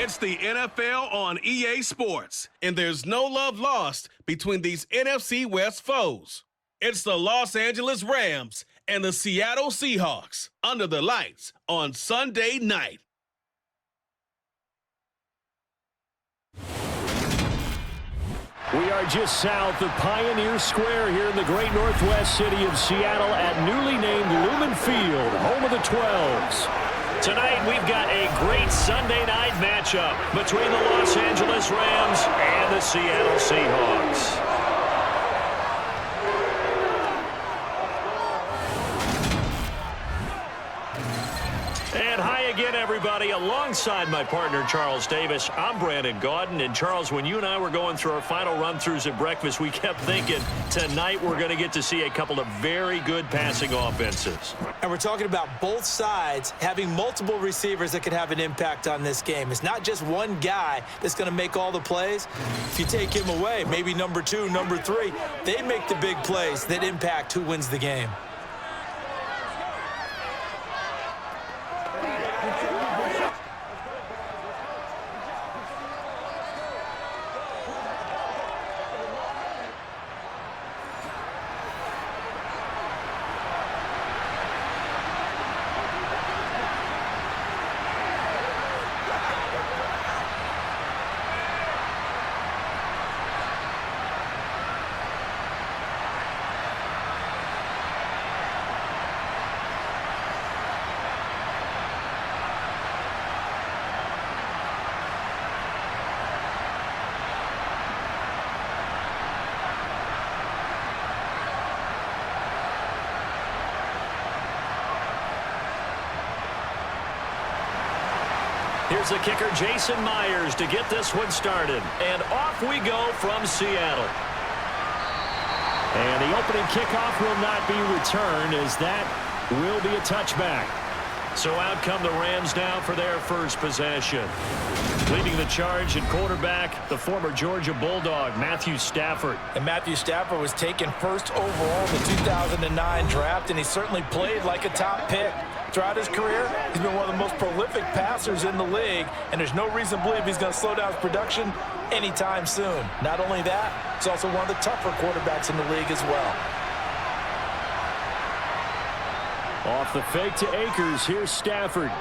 It's the NFL on EA Sports, and there's no love lost between these NFC West foes. It's the Los Angeles Rams and the Seattle Seahawks under the lights on Sunday night. We are just south of Pioneer Square here in the great northwest city of Seattle at newly named Lumen Field, home of the 12s. Tonight, we've got a great Sunday night matchup between the Los Angeles Rams and the Seattle Seahawks. And hi again, everybody. Alongside my partner, Charles Davis, I'm Brandon Gaudin. And Charles, when you and I were going through our final run-throughs at breakfast, we kept thinking tonight we're going to get to see a couple of very good passing offenses. And we're talking about both sides having multiple receivers that could have an impact on this game. It's not just one guy that's going to make all the plays. If you take him away, maybe number 2, number 3, they make the big plays that impact who wins the game. Here's the kicker, Jason Myers, to get this one started. And off we go from Seattle. And the opening kickoff will not be returned, as that will be a touchback. So out come the Rams now for their first possession. Leading the charge at quarterback, the former Georgia Bulldog, Matthew Stafford. And Matthew Stafford was taken first overall in the 2009 draft, and he certainly played like a top pick. Throughout his career, he's been one of the most prolific passers in the league, and there's no reason to believe he's going to slow down his production anytime soon. Not only that, he's also one of the tougher quarterbacks in the league as well. Off the fake to Akers, here's Stafford.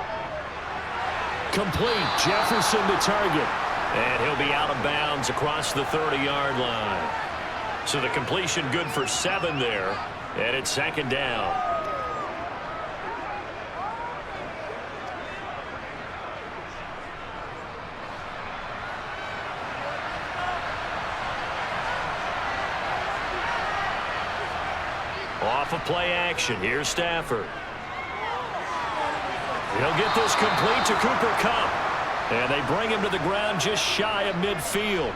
Complete, Jefferson to target. And he'll be out of bounds across the 30-yard line. So the completion good for 7 there, and it's second down. Off of play action, here's Stafford. He'll get this complete to Cooper Kupp. And they bring him to the ground just shy of midfield.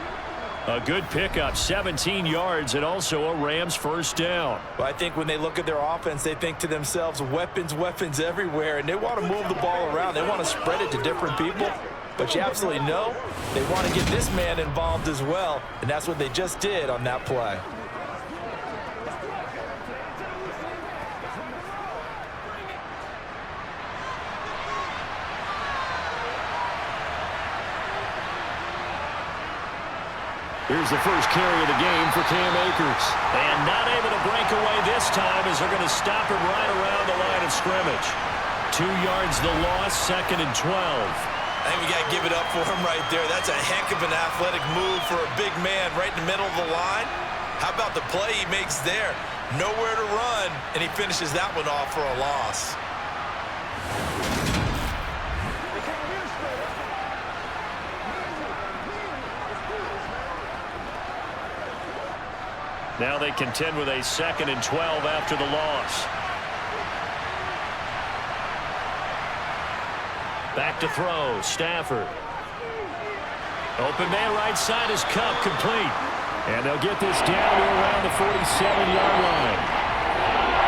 A good pickup, 17 yards, and also a Rams first down. Well, I think when they look at their offense, they think to themselves, weapons, weapons everywhere, and they want to move the ball around. They want to spread it to different people. But you absolutely know they want to get this man involved as well, and that's what they just did on that play. Here's the first carry of the game for Cam Akers. And not able to break away this time as they're going to stop him right around the line of scrimmage. 2 yards the loss, 2nd and 12. I think we got to give it up for him right there. That's a heck of an athletic move for a big man right in the middle of the line. How about the play he makes there? Nowhere to run, and he finishes that one off for a loss. Now they contend with a 2nd and 12 after the loss. Back to throw, Stafford. Open man right side is Kupp, complete. And they'll get this down to around the 47-yard line.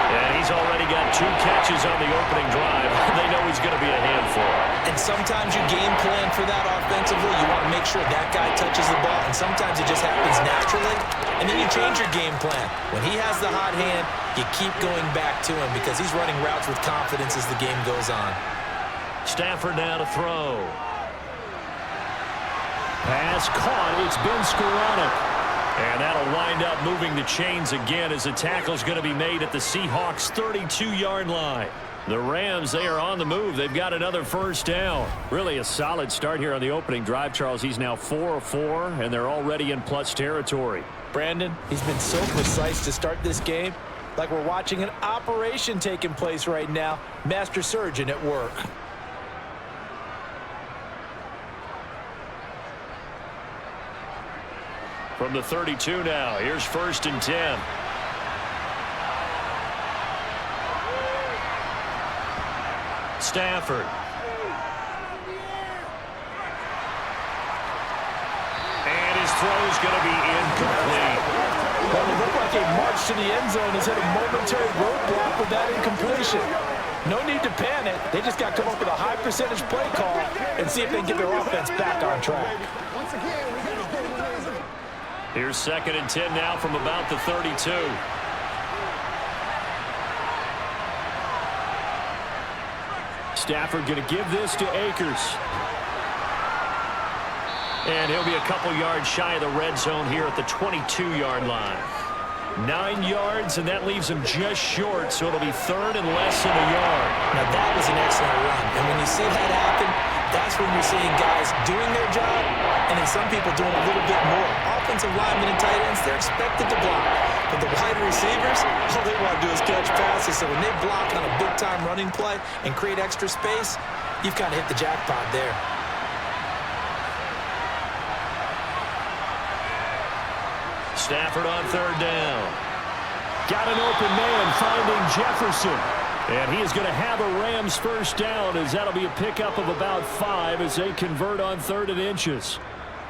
And he's already got 2 catches on the opening drive. They know he's going to be a handful. And sometimes you game plan for that offensively. You want to make sure that guy touches the ball. And sometimes it just happens naturally. And then you change your game plan. When he has the hot hand, you keep going back to him because he's running routes with confidence as the game goes on. Stafford now to throw. Pass caught. It's been sporadic. And that'll wind up moving the chains again as the tackle's going to be made at the Seahawks' 32-yard line. The Rams, they are on the move. They've got another first down. Really a solid start here on the opening drive, Charles. He's now 4 of 4, and they're already in plus territory. Brandon, he's been so precise to start this game, like we're watching an operation taking place right now. Master surgeon at work. From the 32 now, here's 1st and 10. Stafford. And his throw is going to be incomplete. Well, it looked like a march to the end zone has hit a momentary roadblock with that incompletion. No need to panic. They just got to come up with a high percentage play call and see if they can get their offense back on track. Here's 2nd and 10 now from about the 32. Stafford going to give this to Akers. And he'll be a couple yards shy of the red zone here at the 22-yard line. 9 yards, and that leaves him just short, so it'll be 3rd and less than a yard. Now, that was an excellent run. And when you see that happen, that's when you're seeing guys doing their job, and then some people doing a little bit more. Offensive linemen and tight ends, they're expected to block. But the wide receivers, all they want to do is catch passes. So when they block on a big-time running play and create extra space, you've kind of hit the jackpot there. Stafford on 3rd down. Got an open man finding Jefferson. And he is going to have a Rams first down as that'll be a pickup of about 5 as they convert on 3rd and inches.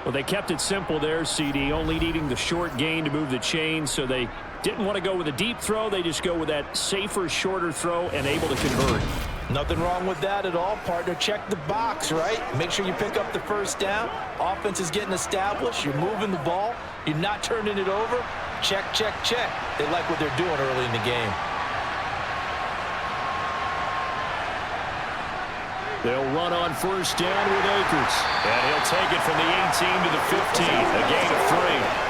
Well, they kept it simple there, CD, only needing the short gain to move the chains, so they didn't want to go with a deep throw. They just go with that safer, shorter throw and able to convert. Nothing wrong with that at all, partner. Check the box, right? Make sure you pick up the first down. Offense is getting established. You're moving the ball. You're not turning it over. Check, check, check. They like what they're doing early in the game. They'll run on first down with Akers. And he'll take it from the 18 to the 15. A gain of 3.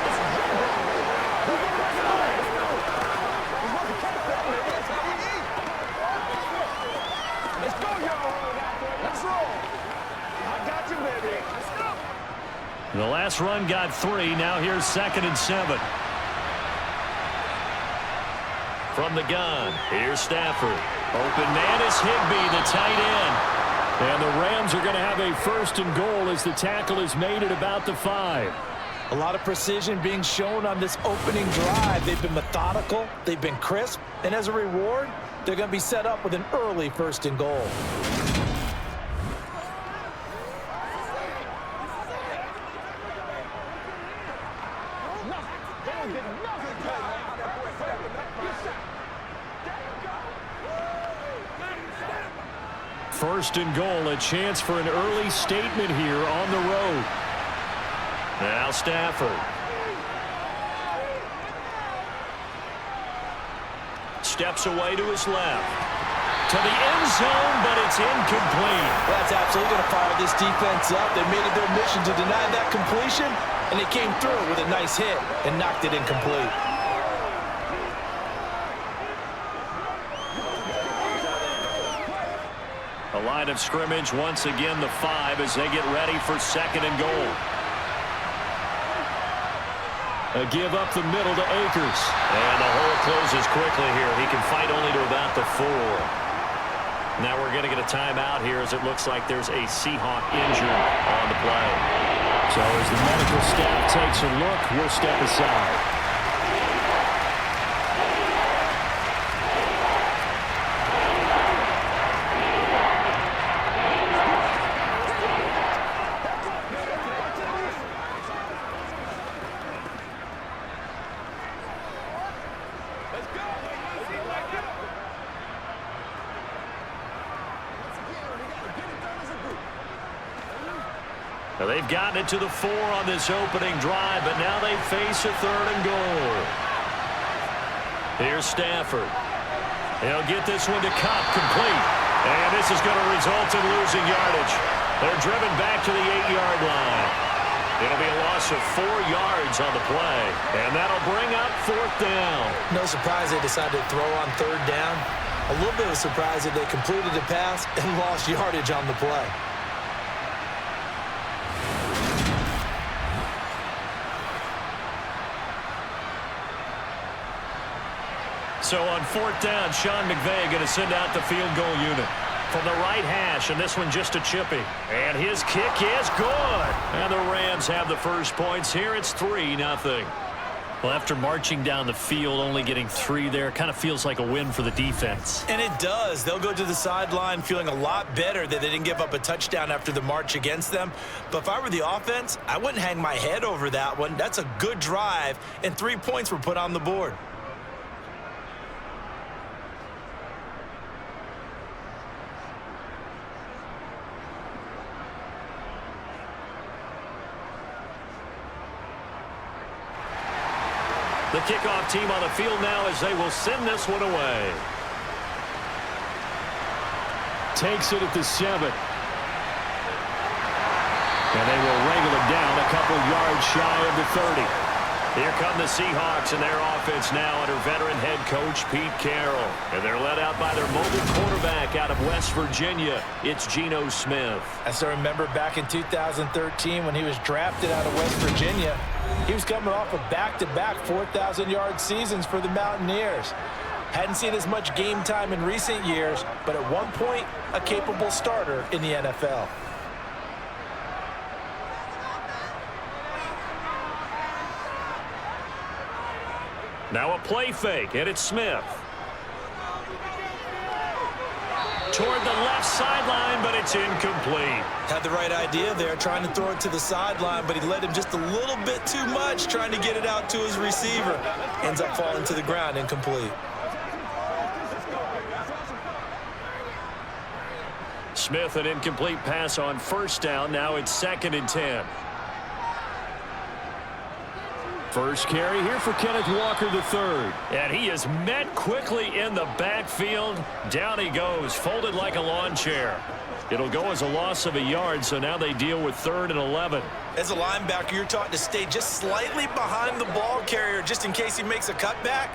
The last run got 3. Now here's 2nd and 7. From the gun, here's Stafford. Open man is Higbee, the tight end. And the Rams are going to have a 1st and goal as the tackle is made at about the 5. A lot of precision being shown on this opening drive. They've been methodical. They've been crisp. And as a reward, they're going to be set up with an early 1st and goal. First and goal, a chance for an early statement here on the road. Now Stafford. Steps away to his left. To the end zone, but it's incomplete. That's absolutely going to fire this defense up. They made it their mission to deny that completion, and they came through with a nice hit and knocked it incomplete. A line of scrimmage, once again the 5 as they get ready for 2nd and goal. A give up the middle to Akers. And the hole closes quickly here. He can fight only to about the 4. Now we're going to get a timeout here as it looks like there's a Seahawk injured on the play. So as the medical staff takes a look, we'll step aside. Now they've gotten it to the 4 on this opening drive, but now they face a 3rd and goal. Here's Stafford. He'll get this one to Cup, complete. And this is going to result in losing yardage. They're driven back to the 8-yard line. It'll be a loss of 4 yards on the play, and that'll bring up 4th down. No surprise they decided to throw on 3rd down. A little bit of a surprise that they completed the pass and lost yardage on the play. So on 4th down, Sean McVay going to send out the field goal unit. From the right hash, and this one just a chippy. And his kick is good. And the Rams have the first points here. It's 3-0. Well, after marching down the field, only getting 3 there, kind of feels like a win for the defense. And it does. They'll go to the sideline feeling a lot better that they didn't give up a touchdown after the march against them. But if I were the offense, I wouldn't hang my head over that one. That's a good drive, and 3 points were put on the board. The kickoff team on the field now as they will send this one away. Takes it at the 7. And they will wrangle it down a couple yards shy of the 30. Here come the Seahawks and their offense now under veteran head coach Pete Carroll. And they're led out by their mobile quarterback out of West Virginia. It's Geno Smith. I still remember back in 2013 when he was drafted out of West Virginia. He was coming off of back-to-back 4,000-yard seasons for the Mountaineers. Hadn't seen as much game time in recent years, but at one point, a capable starter in the NFL. Now a play fake, and it's Smith. Toward the left sideline, but it's incomplete. Had the right idea there, trying to throw it to the sideline, but he led him just a little bit too much, trying to get it out to his receiver. Ends up falling to the ground, incomplete. Smith, an incomplete pass on 1st down. Now it's 2nd and 10. First carry here for Kenneth Walker III. And he is met quickly in the backfield. Down he goes, folded like a lawn chair. It'll go as a loss of a yard, so now they deal with 3rd and 11. As a linebacker, you're taught to stay just slightly behind the ball carrier just in case he makes a cutback.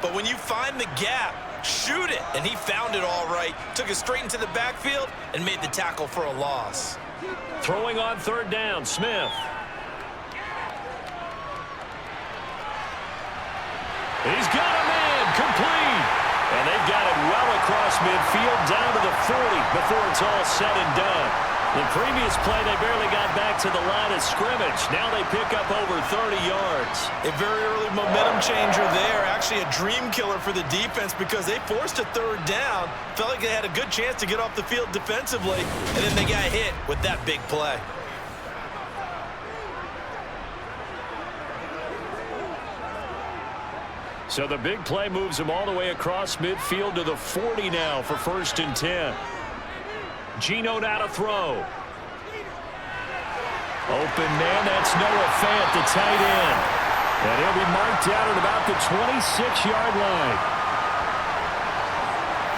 But when you find the gap, shoot it. And he found it all right. Took it straight into the backfield and made the tackle for a loss. Throwing on 3rd down, Smith. He's got a man, complete. And they've got it well across midfield, down to the 40 before it's all said and done. The previous play, they barely got back to the line of scrimmage. Now they pick up over 30 yards. A very early momentum changer there. Actually a dream killer for the defense because they forced a 3rd down. Felt like they had a good chance to get off the field defensively, and then they got hit with that big play. So the big play moves him all the way across midfield to the 40 now for 1st and 10. Geno now to throw. Open man, that's Noah Fant, the tight end. And he'll be marked out at about the 26-yard line.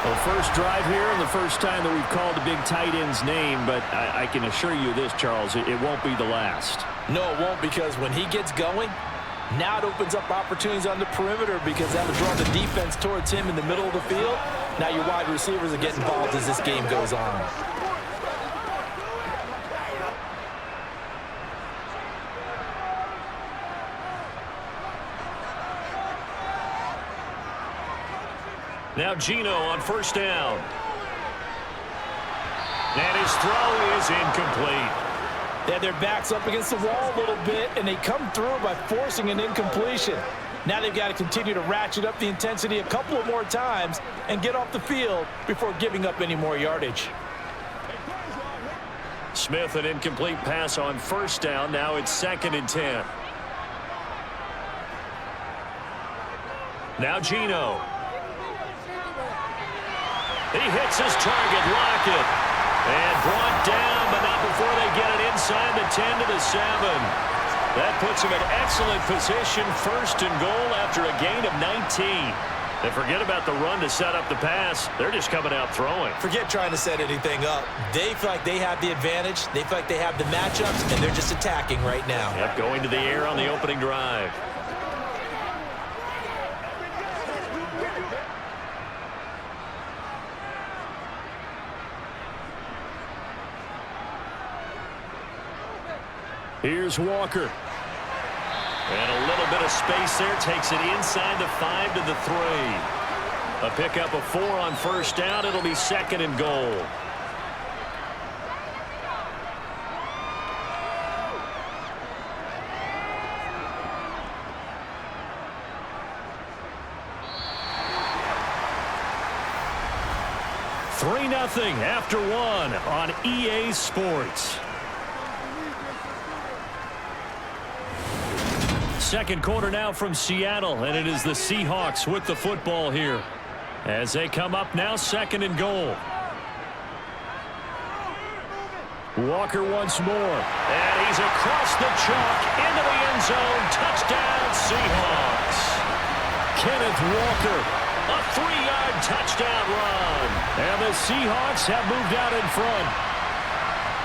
Well, first drive here and the first time that we've called the big tight end's name, but I can assure you this, Charles, it won't be the last. No, it won't, because when he gets going, now it opens up opportunities on the perimeter because that'll draw the defense towards him in the middle of the field. Now your wide receivers are getting involved as this game goes on. Now Geno on 1st down. And his throw is incomplete. They had their backs up against the wall a little bit, and they come through by forcing an incompletion. Now they've got to continue to ratchet up the intensity a couple of more times and get off the field before giving up any more yardage. Smith, an incomplete pass on 1st down. Now it's 2nd and 10. Now Geno. He hits his target, Lockett. And brought down, but not before they get it inside the 10 to the 7. That puts him in excellent position, 1st and goal after a gain of 19. They forget about the run to set up the pass. They're just coming out throwing. Forget trying to set anything up. They feel like they have the advantage. They feel like they have the matchups, and they're just attacking right now. Yep, going to the air on the opening drive. Here's Walker. And a little bit of space there. Takes it inside the 5 to the 3. A pickup of 4 on first down. It'll be 2nd and goal. Three 0 after 1 on EA Sports. Second quarter now from Seattle, and it is the Seahawks with the football here as they come up now 2nd and goal. Walker once more. And he's across the chalk into the end zone. Touchdown, Seahawks. Kenneth Walker. A 3-yard touchdown run. And the Seahawks have moved out in front.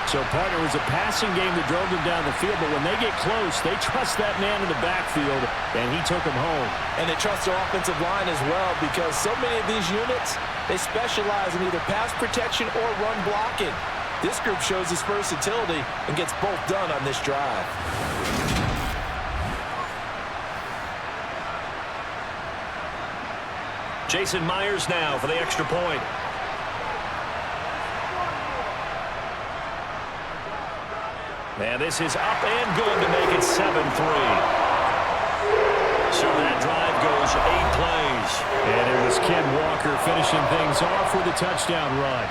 So, partner, it was a passing game that drove them down the field, but when they get close, they trust that man in the backfield, and he took them home. And they trust their offensive line as well, because so many of these units, they specialize in either pass protection or run blocking. This group shows its versatility and gets both done on this drive. Jason Myers now for the extra point. And this is up and good to make it 7-3. So that drive goes 8 plays. And it was Ken Walker finishing things off with a touchdown run.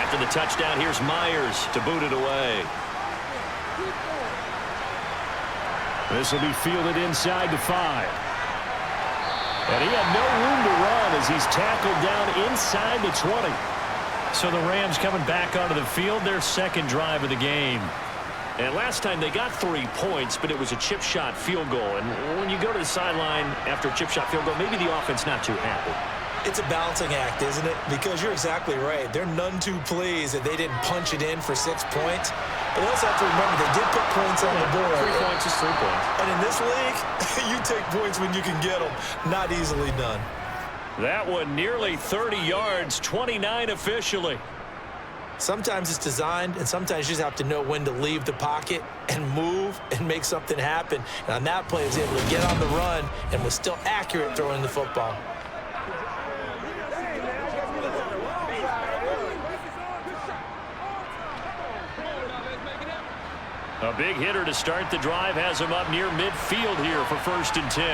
After the touchdown, here's Myers to boot it away. This will be fielded inside the 5. And he had no room to run as he's tackled down inside the 20. So the Rams coming back onto the field, their second drive of the game. And last time they got 3 points, but it was a chip shot field goal. And when you go to the sideline after a chip shot field goal, maybe the offense not too happy. It's a balancing act, isn't it? Because you're exactly right. They're none too pleased that they didn't punch it in for 6 points. But they also have to remember they did put points on the board. 3 points is 3 points. And in this league, you take points when you can get them. Not easily done. That one nearly 30 yards, 29 officially. Sometimes it's designed, and sometimes you just have to know when to leave the pocket and move and make something happen. And on that play, he was able to get on the run and was still accurate throwing the football. A big hitter to start the drive has him up near midfield here for 1st and 10.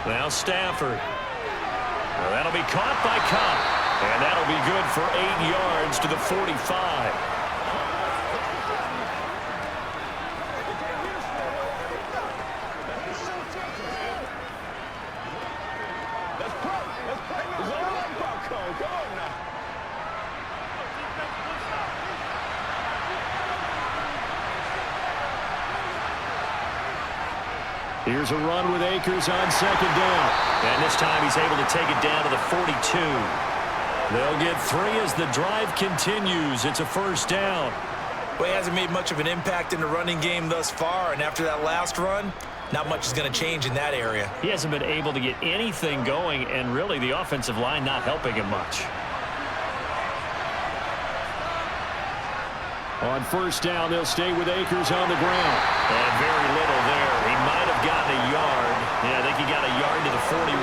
Now Stafford. Well, that'll be caught by Cup. And that'll be good for 8 yards to the 45. Here's a run with Akers on 2nd down. And this time he's able to take it down to the 42. They'll get 3 as the drive continues. It's a 1st down. Well, he hasn't made much of an impact in the running game thus far, and after that last run, not much is going to change in that area. He hasn't been able to get anything going, and really the offensive line not helping him much. On 1st down, they'll stay with Akers on the ground. And very little there. He might have gotten a yard. Yeah, I think he got a yard to the 41.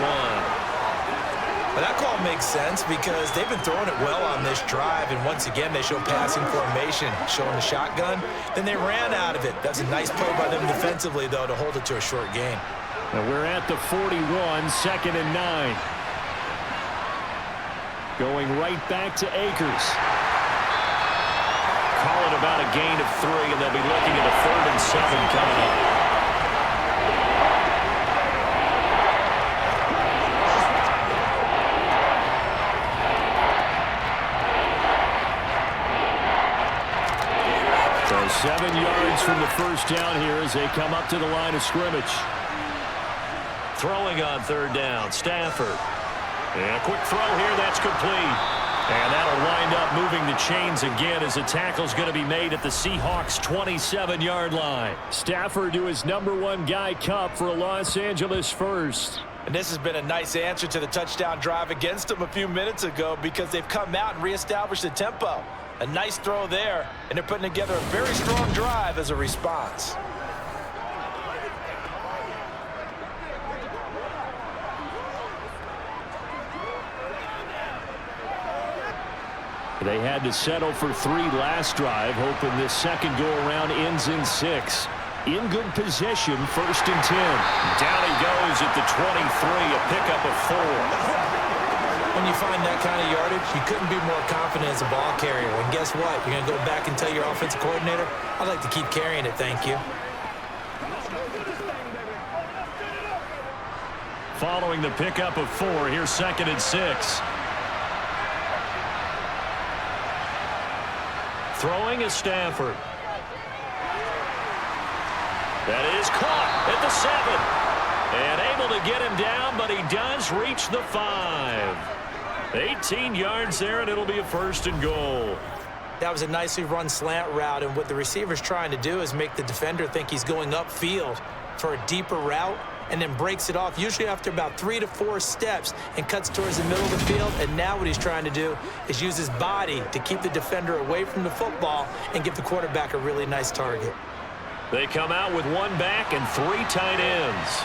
But that call makes sense because they've been throwing it well on this drive, and once again they show passing formation, showing the shotgun. Then they ran out of it. That's a nice play by them defensively, though, to hold it to a short gain. And we're at the 41, 2nd and 9. Going right back to Akers. about a gain of 3, and they'll be looking at a 3rd and 7 coming up. So 7 yards from the first down here as they come up to the line of scrimmage. Throwing on 3rd down, Stafford. And a quick throw here, that's complete. And that'll wind up moving the chains again as the tackle's going to be made at the Seahawks' 27-yard line. Stafford to his #1 guy Cup for a Los Angeles first. And this has been a nice answer to the touchdown drive against them a few minutes ago because they've come out and reestablished the tempo. A nice throw there, and they're putting together a very strong drive as a response. They had to settle for 3 last drive, hoping this second go-around ends in 6. In good position, 1st and 10. Down he goes at the 23, a pickup of 4. When you find that kind of yardage, you couldn't be more confident as a ball carrier. And guess what? You're going to go back and tell your offensive coordinator, I'd like to keep carrying it, thank you. Following the pickup of 4, here's 2nd and 6. Throwing is Stafford. That is caught at the 7. And able to get him down, but he does reach the 5. 18 yards there, and it'll be a 1st and goal. That was a nicely run slant route, and what the receiver's trying to do is make the defender think he's going upfield for a deeper route, and then breaks it off, usually after about 3 to 4 steps, and cuts towards the middle of the field. And now what he's trying to do is use his body to keep the defender away from the football and give the quarterback a really nice target. They come out with 1 back and 3 tight ends.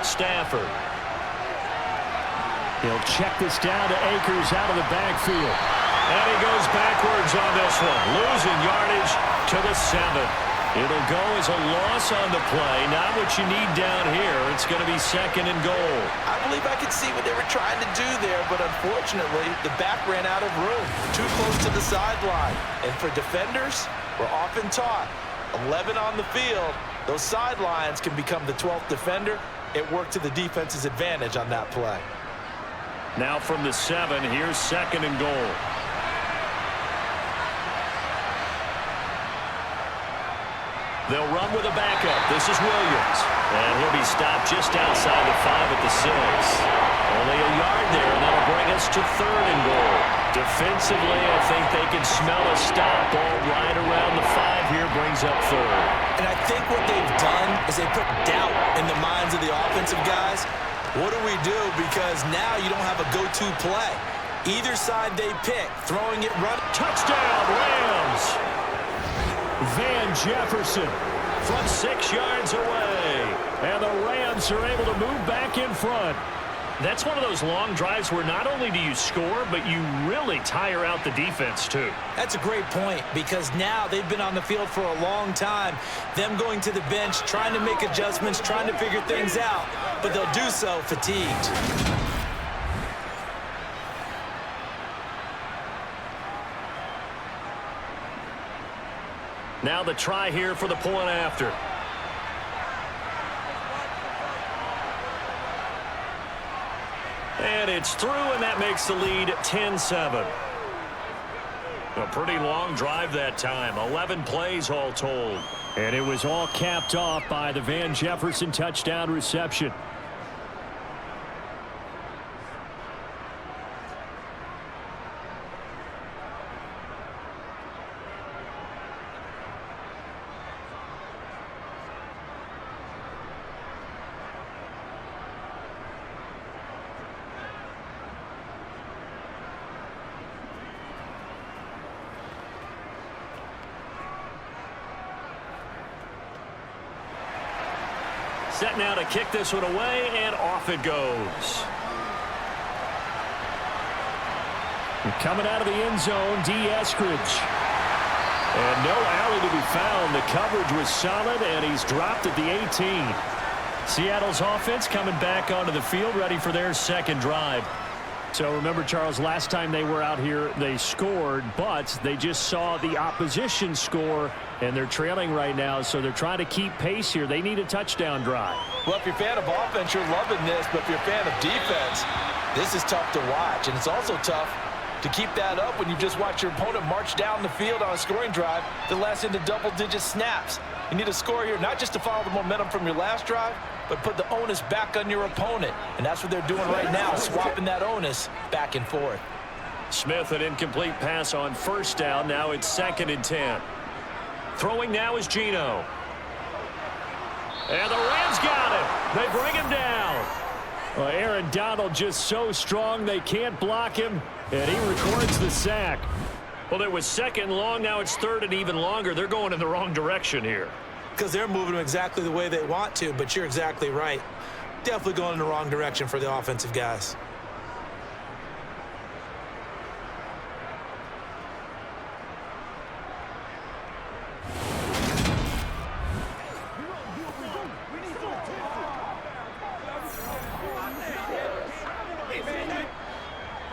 Stafford. He'll check this down to Akers out of the backfield. And he goes backwards on this one, losing yardage to the 7. It'll go as a loss on the play. Not what you need down here. It's going to be 2nd and goal. I believe I could see what they were trying to do there, but unfortunately, the back ran out of room. Too close to the sideline. And for defenders, we're often taught, 11 on the field, those sidelines can become the 12th defender. It worked to the defense's advantage on that play. Now from the 7, here's 2nd and goal. They'll run with a backup. This is Williams. And he'll be stopped just outside the 5 at the 6. Only a yard there, and that'll bring us to 3rd and goal. Defensively, I think they can smell a stop. Ball right around the 5 here brings up 3rd. And I think what they've done is they put doubt in the minds of the offensive guys. What do we do? Because now you don't have a go-to play. Either side they pick, throwing it, running. Touchdown, Rams! Van Jefferson From 6 yards away. And the Rams are able to move back in front. That's one of those long drives where not only do you score, but you really tire out the defense, too. That's a great point, because now they've been on the field for a long time. Them going to the bench, trying to make adjustments, trying to figure things out, but they'll do so fatigued. Now the try here for the point after. And it's through, and that makes the lead 10-7. A pretty long drive that time. 11 plays all told. And it was all capped off by the Van Jefferson touchdown reception. Set now to kick this one away, and off it goes. And coming out of the end zone, D. Eskridge. And no alley to be found. The coverage was solid, and he's dropped at the 18. Seattle's offense coming back onto the field, ready for their second drive. So remember, Charles, last time they were out here, they scored, but they just saw the opposition score, and they're trailing right now, so they're trying to keep pace here. They need a touchdown drive. Well, if you're a fan of offense, you're loving this, but if you're a fan of defense, this is tough to watch, and it's also tough to keep that up when you just watch your opponent march down the field on a scoring drive that lasts into double-digit snaps. You need a score here, not just to follow the momentum from your last drive, but put the onus back on your opponent. And that's what they're doing right now, swapping that onus back and forth. Smith, an incomplete pass on first down. Now it's 2nd and 10. Throwing now is Geno. And the Rams got him. They bring him down. Well, Aaron Donald just so strong they can't block him, and he records the sack. Well, it was 2nd long. Now it's 3rd and even longer. They're going in the wrong direction here. Because they're moving them exactly the way they want to, but you're exactly right. Definitely going in the wrong direction for the offensive guys.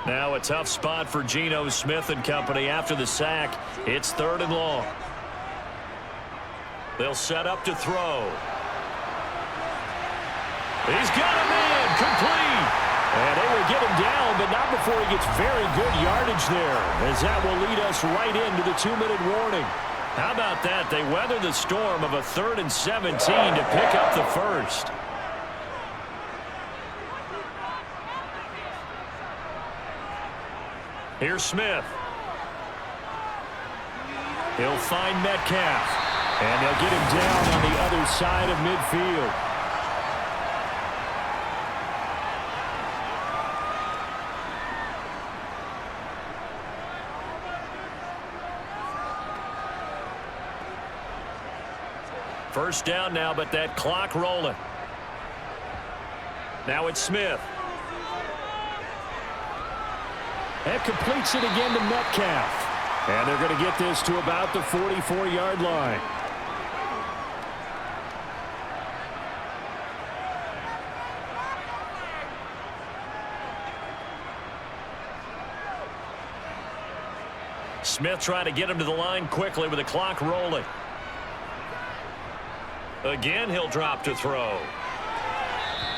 Now a tough spot for Geno Smith and company after the sack. It's 3rd and long. They'll set up to throw. He's got him in, complete. And they will get him down, but not before he gets very good yardage there, as that will lead us right into the 2-minute warning. How about that? They weather the storm of a 3rd and 17 to pick up the first. Here's Smith. He'll find Metcalf. And they'll get him down on the other side of midfield. First down now, but that clock rolling. Now it's Smith. That completes it again to Metcalf. And they're going to get this to about the 44-yard line. Smith trying to get him to the line quickly with the clock rolling. Again, he'll drop to throw.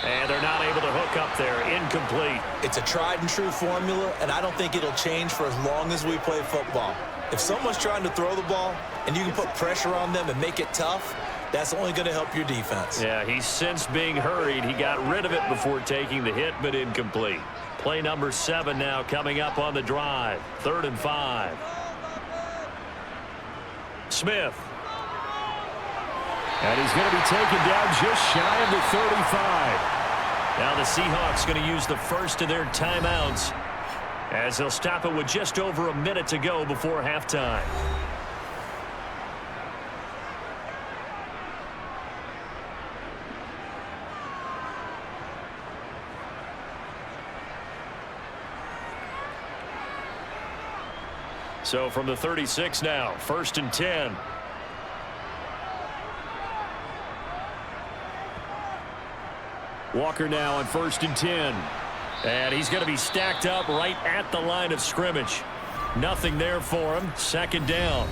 And they're not able to hook up there. Incomplete. It's a tried-and-true formula, and I don't think it'll change for as long as we play football. If someone's trying to throw the ball and you can put pressure on them and make it tough, that's only going to help your defense. Yeah, he's since being hurried. He got rid of it before taking the hit, but incomplete. Play number 7 now coming up on the drive. 3rd and 5. Smith. And he's going to be taken down just shy of the 35. Now the Seahawks going to use the first of their timeouts as they'll stop it with just over a minute to go before halftime. So from the 36 now, 1st and 10. Walker now on 1st and 10. And he's going to be stacked up right at the line of scrimmage. Nothing there for him. 2nd down.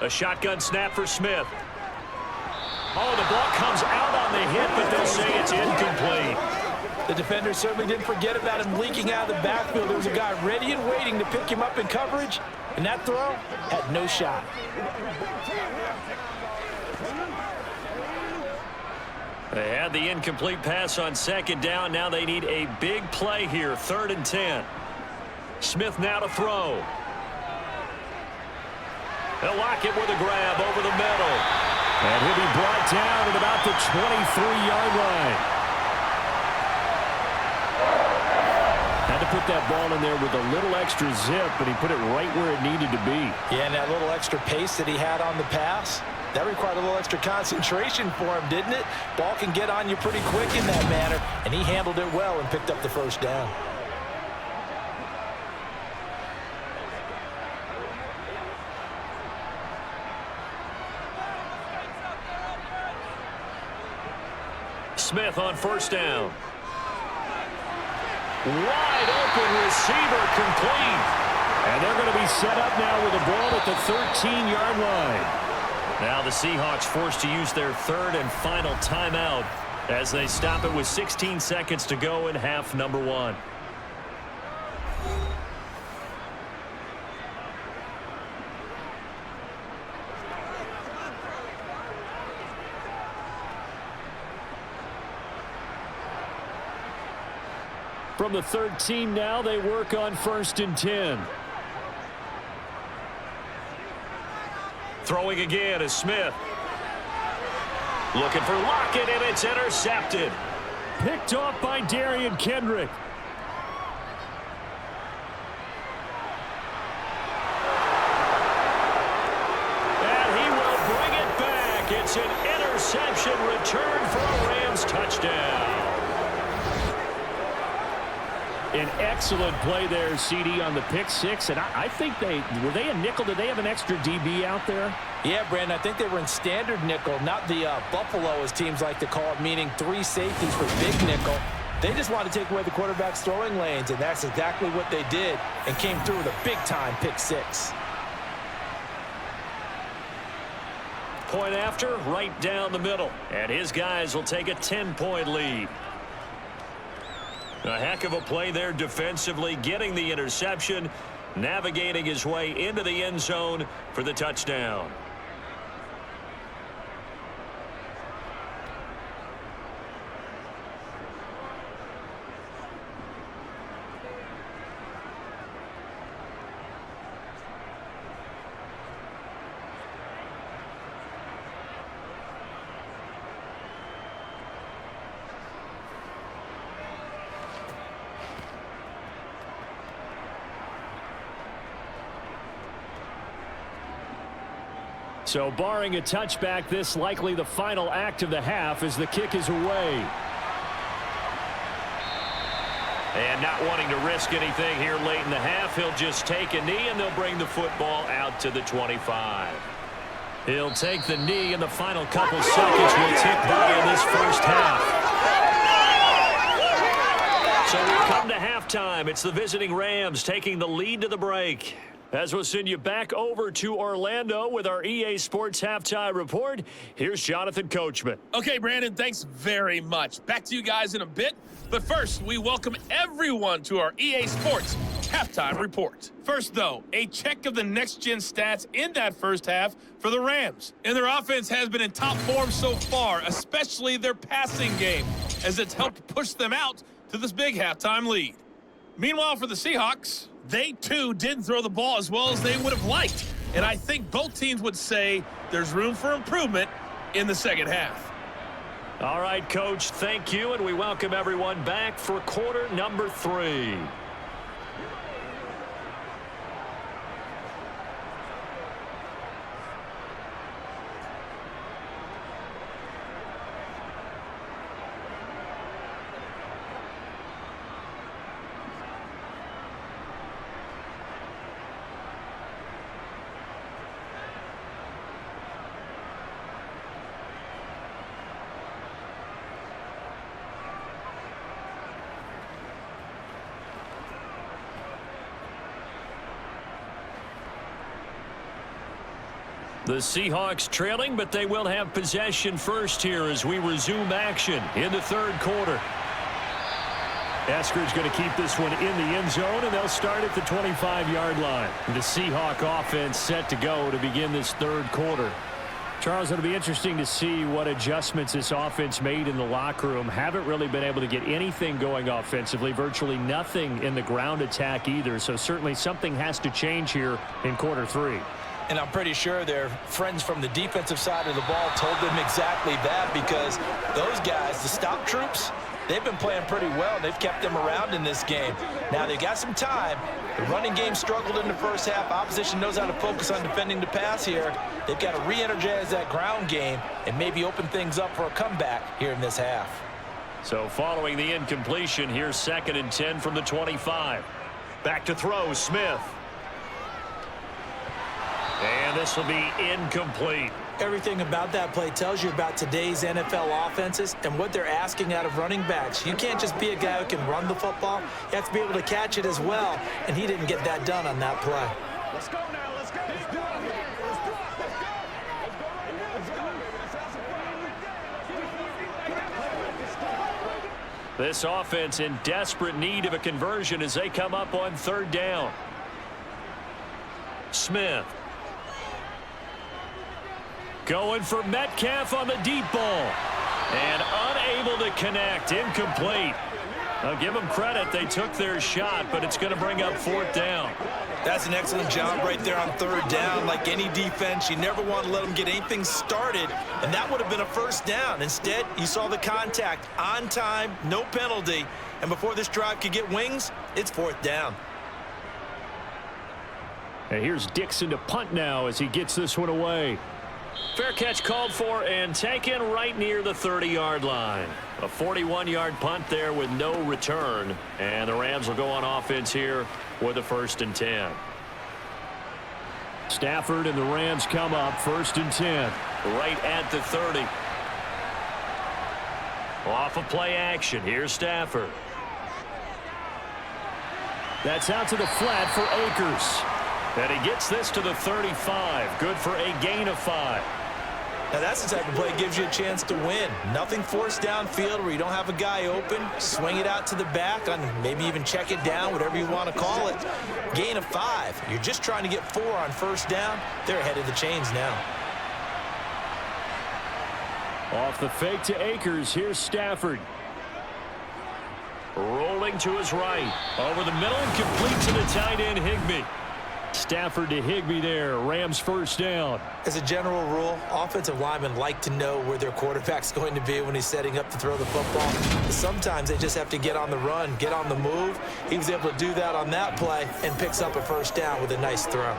A shotgun snap for Smith. Oh, the ball comes out on the hit, but they'll say it's incomplete. The defender certainly didn't forget about him leaking out of the backfield. There was a guy ready and waiting to pick him up in coverage, and that throw had no shot. They had the incomplete pass on 2nd down. Now they need a big play here. 3rd and 10. Smith now to throw. They'll lock it with a grab over the middle. And he'll be brought down at about the 23-yard line. Had to put that ball in there with a little extra zip, but he put it right where it needed to be. Yeah, and that little extra pace that he had on the pass, that required a little extra concentration for him, didn't it? Ball can get on you pretty quick in that manner, and he handled it well and picked up the 1st down. Smith on first down. Wide open receiver complete. And they're going to be set up now with the ball at the 13-yard line. Now the Seahawks forced to use their third and final timeout as they stop it with 16 seconds to go in half number 1. From the 13 now, they work on 1st and 10. Throwing again is Smith. Looking for Lockett, and it's intercepted. Picked off by Darian Kendrick. And he will bring it back. It's an interception return for a Rams touchdown. An excellent play there, CD, on the pick six. And I think were they a nickel? Did they have an extra DB out there? Yeah, Brandon, I think they were in standard nickel, not the Buffalo, as teams like to call it, meaning 3 safeties for big nickel. They just wanted to take away the quarterback's throwing lanes, and that's exactly what they did, and came through with a big-time pick six. Point after, right down the middle. And his guys will take a 10-point lead. A heck of a play there defensively, getting the interception, navigating his way into the end zone for the touchdown. So barring a touchback, this likely the final act of the half as the kick is away. And not wanting to risk anything here late in the half, he'll just take a knee and they'll bring the football out to the 25. He'll take the knee and the final couple seconds will tick by in this first half. So we come to halftime. It's the visiting Rams taking the lead to the break. As we'll send you back over to Orlando with our EA Sports Halftime Report, here's Jonathan Coachman. Okay, Brandon, thanks very much. Back to you guys in a bit. But first, we welcome everyone to our EA Sports Halftime Report. First, though, a check of the next-gen stats in that first half for the Rams. And their offense has been in top form so far, especially their passing game, as it's helped push them out to this big halftime lead. Meanwhile, for the Seahawks, they, too, didn't throw the ball as well as they would have liked. And I think both teams would say there's room for improvement in the second half. All right, Coach, thank you, and we welcome everyone back for quarter number 3. The Seahawks trailing, but they will have possession first here as we resume action in the third quarter. Esker's going to keep this one in the end zone, and they'll start at the 25-yard line. The Seahawk offense set to go to begin this third quarter. Charles, it'll be interesting to see what adjustments this offense made in the locker room. Haven't really been able to get anything going offensively, virtually nothing in the ground attack either, so certainly something has to change here in quarter 3. And I'm pretty sure their friends from the defensive side of the ball told them exactly that, because those guys, the stop troops, they've been playing pretty well. They've kept them around in this game. Now they got some time. The running game struggled in the first half. Opposition knows how to focus on defending the pass here. They've got to re-energize that ground game and maybe open things up for a comeback here in this half. So following the incompletion, here's 2nd and 10 from the 25. Back to throw, Smith. And this will be incomplete. Everything about that play tells you about today's NFL offenses and what they're asking out of running backs. You can't just be a guy who can run the football. You have to be able to catch it as well, and he didn't get that done on that play. Let's go now. Let's go. Let's do it. This offense in desperate need of a conversion as they come up on third down. Smith. Going for Metcalf on the deep ball. And unable to connect. Incomplete. I'll give them credit. They took their shot, but it's going to bring up fourth down. That's an excellent job right there on third down. Like any defense, you never want to let them get anything started, and that would have been a first down. Instead, you saw the contact on time, no penalty, and before this drive could get wings, it's fourth down. And here's Dixon to punt now as he gets this one away. Fair catch called for and taken right near the 30-yard line. A 41-yard punt there with no return. And the Rams will go on offense here with a 1st and 10. Stafford and the Rams come up 1st and 10. Right at the 30. Off of play action. Here's Stafford. That's out to the flat for Akers. And he gets this to the 35. Good for a gain of 5. Now that's the type of play that gives you a chance to win. Nothing forced downfield where you don't have a guy open. Swing it out to the back, and maybe even check it down, whatever you want to call it. Gain of 5. You're just trying to get 4 on first down. They're ahead of the chains now. Off the fake to Akers. Here's Stafford. Rolling to his right. Over the middle and complete to the tight end, Higbee. Stafford to Higbee there. Rams 1st down. As a general rule, offensive linemen like to know where their quarterback's going to be when he's setting up to throw the football. But sometimes they just have to get on the run, get on the move. He was able to do that on that play and picks up a 1st down with a nice throw.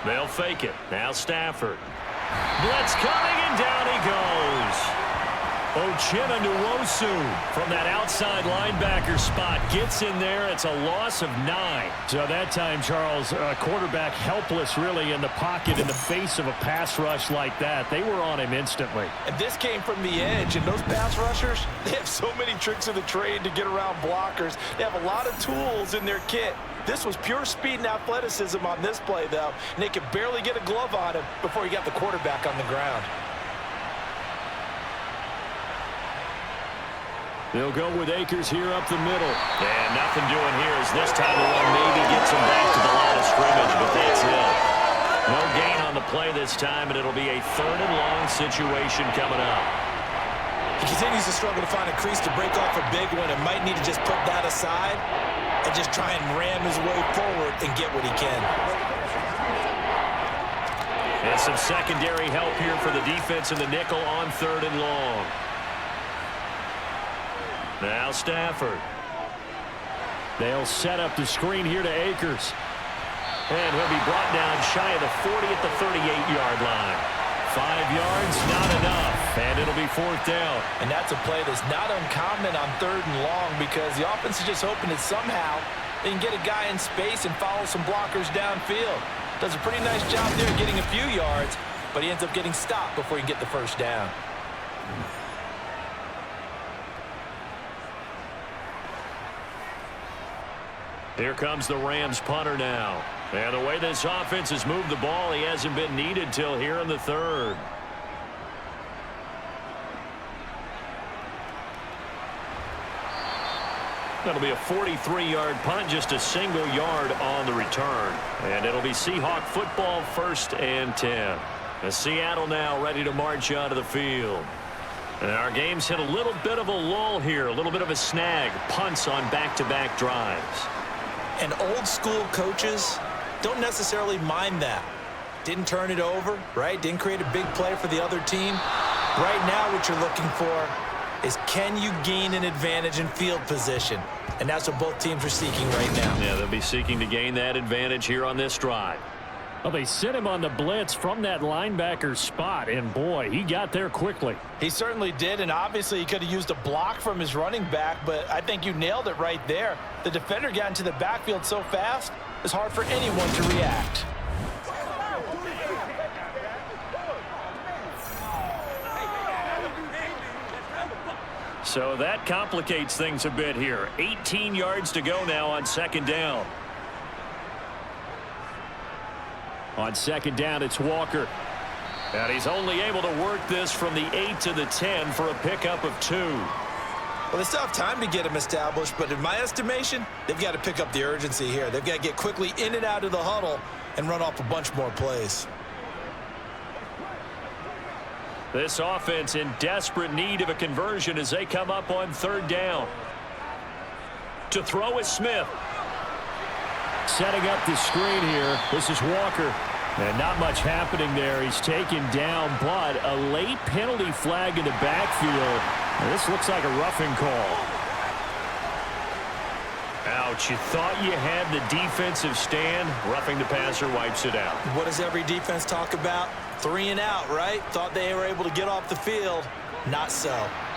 They'll fake it. Now Stafford. Blitz coming, and down he goes. Uchenna Nwosu From that outside linebacker spot. Gets in there. It's a loss of 9. So that time, Charles, quarterback helpless really in the pocket in the face of a pass rush like that. They were on him instantly. And this came from the edge, and those pass rushers, they have so many tricks of the trade to get around blockers. They have a lot of tools in their kit. This was pure speed and athleticism on this play, though, and they could barely get a glove on him before he got the quarterback on the ground. They'll go with Akers here up the middle. And nothing doing here as this time around maybe gets him back to the line of scrimmage, but that's it. No gain on the play this time, and it'll be a 3rd and long situation coming up. He continues to struggle to find a crease to break off a big one and might need to just put that aside and just try and ram his way forward and get what he can. And some secondary help here for the defense in the nickel on 3rd and long. Now Stafford. They'll set up the screen here to Akers. And he'll be brought down shy of the 40 at the 38-yard line. 5 yards, not enough, and it'll be 4th down. And that's a play that's not uncommon on 3rd and long because the offense is just hoping that somehow they can get a guy in space and follow some blockers downfield. Does a pretty nice job there getting a few yards, but he ends up getting stopped before he can get the 1st down. Here comes the Rams punter now. And the way this offense has moved the ball, he hasn't been needed till here in the 3rd. That'll be a 43-yard punt, just a single yard on the return. And it'll be Seahawk football 1st and 10. And Seattle now ready to march onto the field. And our game's hit a little bit of a lull here, a little bit of a snag. Punts on back-to-back drives. And old-school coaches don't necessarily mind that. Didn't turn it over, right? Didn't create a big play for the other team. Right now what you're looking for is can you gain an advantage in field position? And that's what both teams are seeking right now. Yeah, they'll be seeking to gain that advantage here on this drive. Well, they sent him on the blitz from that linebacker spot, and boy, he got there quickly. He certainly did, and obviously he could have used a block from his running back, but I think you nailed it right there. The defender got into the backfield so fast, it's hard for anyone to react. So that complicates things a bit here. 18 yards to go now on second down. On second down, it's Walker. And he's only able to work this from the 8 to the 10 for a pickup of 2. Well, they still have time to get him established, but in my estimation, they've got to pick up the urgency here. They've got to get quickly in and out of the huddle and run off a bunch more plays. This offense in desperate need of a conversion as they come up on third down. To throw is Smith. Setting up the screen here. This is Walker. And not much happening there. He's taken down, but a late penalty flag in the backfield. And this looks like a roughing call. Ouch, you thought you had the defensive stand. Roughing the passer wipes it out. What does every defense talk about? 3 and out, right? Thought they were able to get off the field. Not so.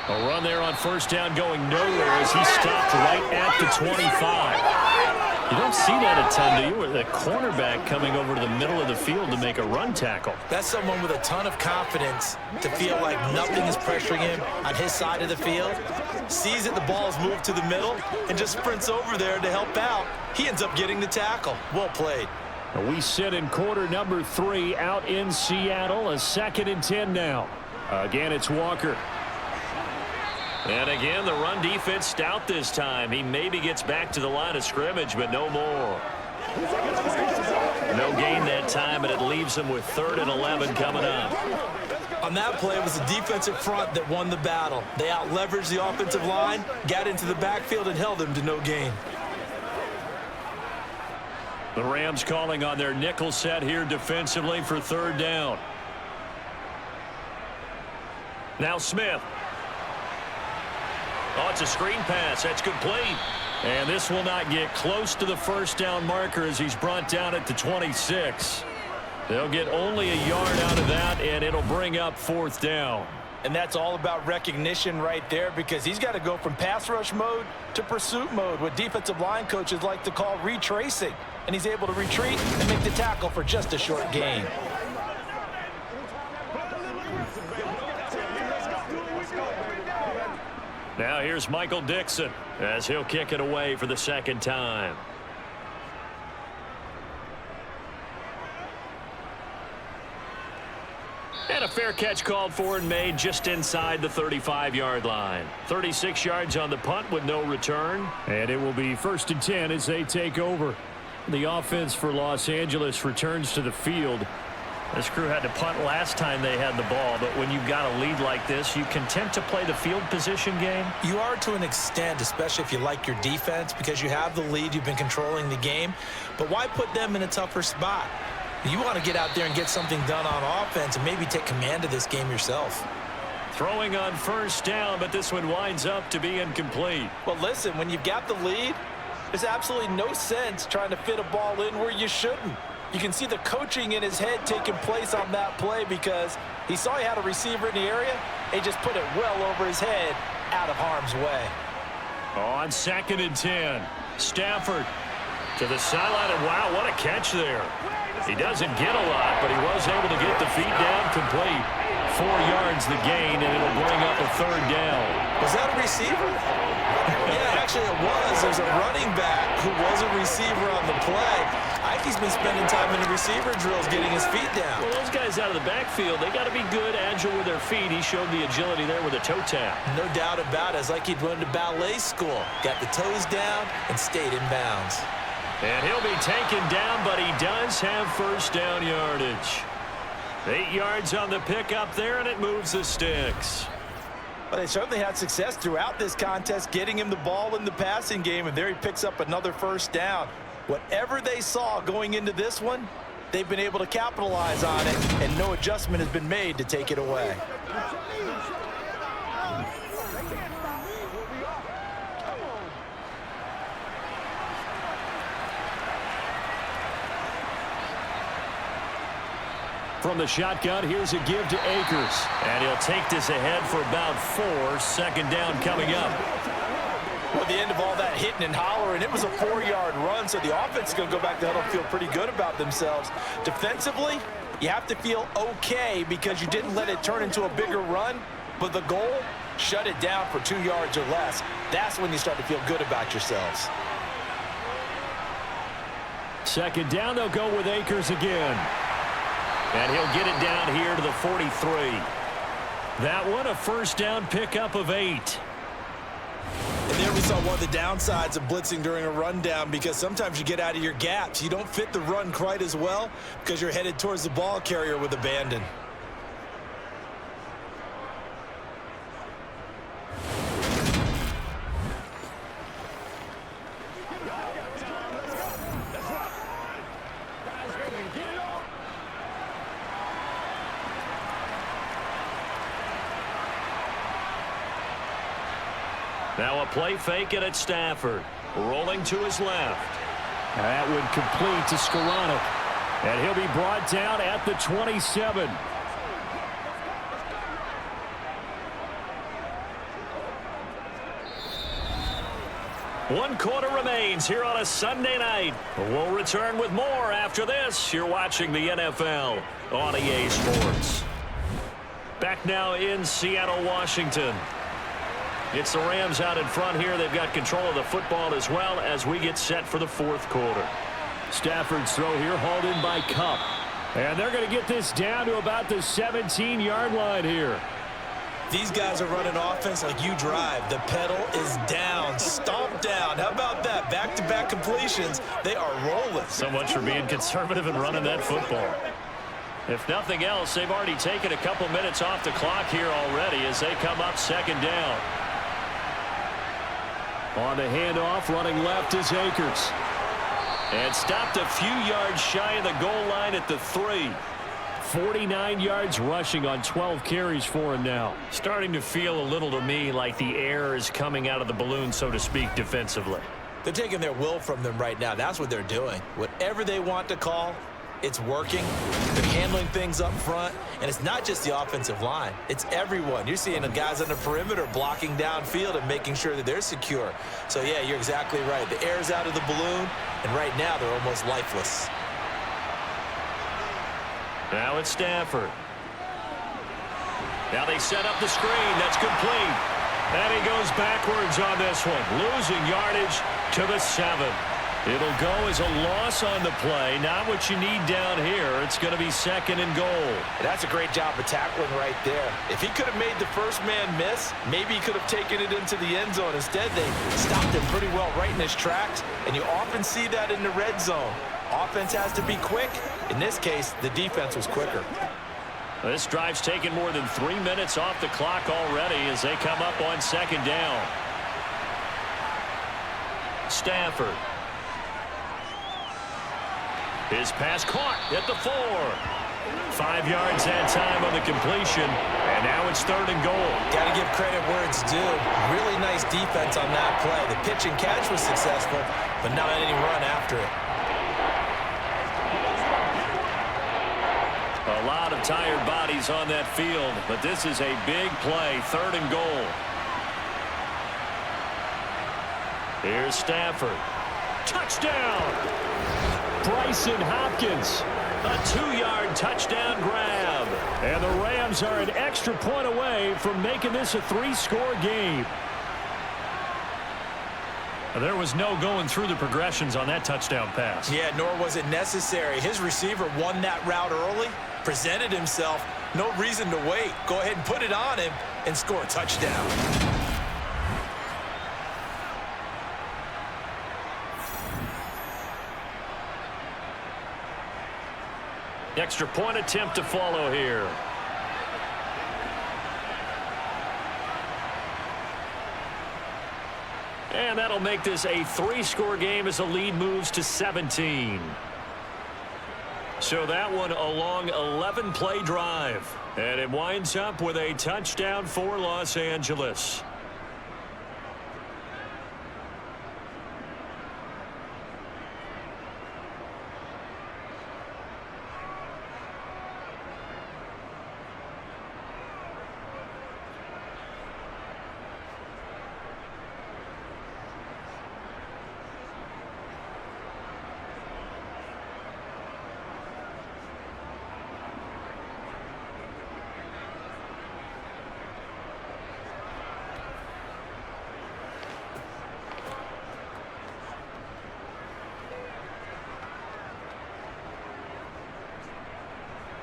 A run there on first down going nowhere as he stopped right at the 25. You don't see that a ton, do you? With a cornerback coming over to the middle of the field to make a run tackle. That's someone with a ton of confidence to feel like nothing is pressuring him on his side of the field. Sees that the ball is moved to the middle and just sprints over there to help out. He ends up getting the tackle. Well played. We sit in quarter number 3 out in Seattle. A 2nd and 10 now. Again, it's Walker. And again, the run defense stout this time. He maybe gets back to the line of scrimmage, but no more. No gain that time, and it leaves him with 3rd and 11 coming up. On that play, it was the defensive front that won the battle. They out-leveraged the offensive line, got into the backfield, and held him to no gain. The Rams calling on their nickel set here defensively for 3rd down. Now Smith. Oh, it's a screen pass. That's complete. And this will not get close to the first down marker as he's brought down at the 26. They'll get only a yard out of that, and it'll bring up 4th down. And that's all about recognition right there, because he's got to go from pass rush mode to pursuit mode, what defensive line coaches like to call retracing. And he's able to retreat and make the tackle for just a short gain. Now here's Michael Dixon as he'll kick it away for the 2nd time. And a fair catch called for and made just inside the 35-yard line. 36 yards on the punt with no return. And it will be 1st and 10 as they take over. The offense for Los Angeles returns to the field. This crew had to punt last time they had the ball, but when you've got a lead like this, you content to play the field position game? You are to an extent, especially if you like your defense, because you have the lead, you've been controlling the game. But why put them in a tougher spot? You want to get out there and get something done on offense and maybe take command of this game yourself. Throwing on first down, but this one winds up to be incomplete. Well, listen, when you've got the lead, there's absolutely no sense trying to fit a ball in where you shouldn't. You can see the coaching in his head taking place on that play because he saw he had a receiver in the area. He just put it well over his head out of harm's way. On 2nd and 10, Stafford to the sideline, and wow, what a catch there. He doesn't get a lot, but he was able to get the feet down complete. 4 yards the gain, and it'll bring up a 3rd down. Was that a receiver? Yeah, actually it was. There's a running back who was a receiver on the play. Ike's been spending time in the receiver drills getting his feet down. Well, those guys out of the backfield, they got to be good, agile with their feet. He showed the agility there with a toe tap. No doubt about it. It's like he'd run to ballet school. Got the toes down and stayed in bounds. And he'll be taken down, but he does have first down yardage. 8 yards on the pickup there, and it moves the Stix. Well, they certainly had success throughout this contest, getting him the ball in the passing game, and there he picks up another first down. Whatever they saw going into this one, they've been able to capitalize on it, and no adjustment has been made to take it away. From the shotgun, here's a give to Akers. And he'll take this ahead for about 4. Second down coming up. Well, at the end of all that hitting and hollering, it was a 4-yard run, so the offense is going to go back to huddle and feel pretty good about themselves. Defensively, you have to feel okay because you didn't let it turn into a bigger run, but the goal, shut it down for 2 yards or less. That's when you start to feel good about yourselves. Second down, they'll go with Akers again. And he'll get it down here to the 43. That one, a first down pickup of 8. And there we saw one of the downsides of blitzing during a rundown, because sometimes you get out of your gaps. You don't fit the run quite as well because you're headed towards the ball carrier with abandon. Now a play fake it at Stafford. Rolling to his left. That would complete to Skoranek. And he'll be brought down at the 27. One quarter remains here on a Sunday night. We'll return with more after this. You're watching the NFL on EA Sports. Back now in Seattle, Washington. It's the Rams out in front here. They've got control of the football as well as we get set for the fourth quarter. Stafford's throw here hauled in by Cup. And they're going to get this down to about the 17-yard line here. These guys are running offense like you drive. The pedal is down, stomped down. How about that? Back-to-back completions. They are rolling. So much for being conservative and running that football. If nothing else, they've already taken a couple minutes off the clock here already as they come up second down. On the handoff, running left is Akers. And stopped a few yards shy of the goal line at the 3. 49 yards rushing on 12 carries for him now. Starting to feel a little to me like the air is coming out of the balloon, so to speak, defensively. They're taking their will from them right now. That's what they're doing. Whatever they want to call, it's working. They're handling things up front. And it's not just the offensive line. It's everyone. You're seeing the guys on the perimeter blocking downfield and making sure that they're secure. So, yeah, you're exactly right. The air's out of the balloon, and right now they're almost lifeless. Now it's Stafford. Now they set up the screen. That's complete. And he goes backwards on this one, losing yardage to the 7. It'll go as a loss on the play. Not what you need down here. It's going to be second and goal. That's a great job of tackling right there. If he could have made the first man miss, maybe he could have taken it into the end zone. Instead, they stopped him pretty well right in his tracks, and you often see that in the red zone. Offense has to be quick. In this case, the defense was quicker. This drive's taken more than 3 minutes off the clock already as they come up on second down. Stafford. His pass caught at the 4. 5 yards that time on the completion, and now it's third and goal. Got to give credit where it's due. Really nice defense on that play. The pitch and catch was successful, but not any run after it. A lot of tired bodies on that field, but this is a big play, third and goal. Here's Stafford. Touchdown! Bryson Hopkins. A 2-yard touchdown grab. And the Rams are an extra point away from making this a 3-score game. There was no going through the progressions on that touchdown pass. Yeah, nor was it necessary. His receiver won that route early, presented himself. No reason to wait. Go ahead and put it on him and score a touchdown. Extra point attempt to follow here. And that'll make this a 3-score game as the lead moves to 17. So that one a long 11-play drive. And it winds up with a touchdown for Los Angeles.